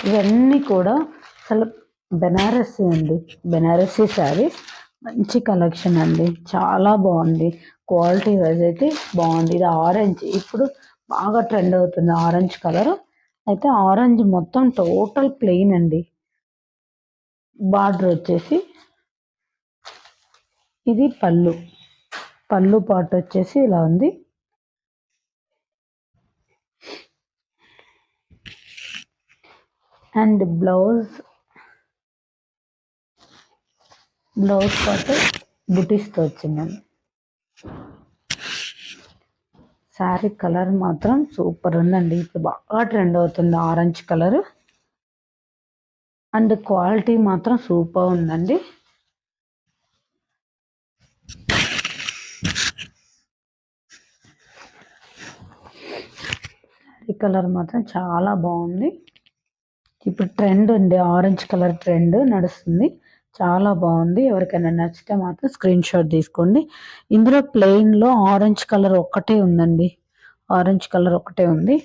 ఇవన్నీ కూడా అసలు బెనారసీ అండి, బెనారసీ శారీస్. మంచి కలెక్షన్ అండి, చాలా బాగుంది. క్వాలిటీ వైజ్ అయితే బాగుంది. ఇది ఆరెంజ్, ఇప్పుడు బాగా ట్రెండ్ అవుతుంది ఆరెంజ్ కలర్. అయితే ఆరెంజ్ మొత్తం టోటల్ ప్లెయిన్ అండి. బార్డర్ వచ్చేసి ఇది పళ్ళు, పళ్ళు పార్ట్ వచ్చేసి ఇలా ఉంది. అండ్ బ్లౌజ్ పార్ట్ బుటీస్తో వచ్చిందండి. శారీ కలర్ మాత్రం సూపర్ ఉందండి, ఇప్పుడు బాగా ట్రెండ్ అవుతుంది ఆరెంజ్ కలర్. అండ్ క్వాలిటీ మాత్రం సూపర్ ఉందండి. శారీ కలర్ మాత్రం చాలా బాగుంది. ఇప్పుడు ట్రెండ్ ఉంది, ఆరెంజ్ కలర్ ట్రెండ్ నడుస్తుంది, చాలా బాగుంది. ఎవరికైనా నచ్చితే మాత్రం స్క్రీన్ షాట్ తీసుకోండి. ఇందులో ప్లెయిన్లో ఆరెంజ్ కలర్ ఒక్కటే ఉందండి, ఆరెంజ్ కలర్ ఒకటే ఉంది.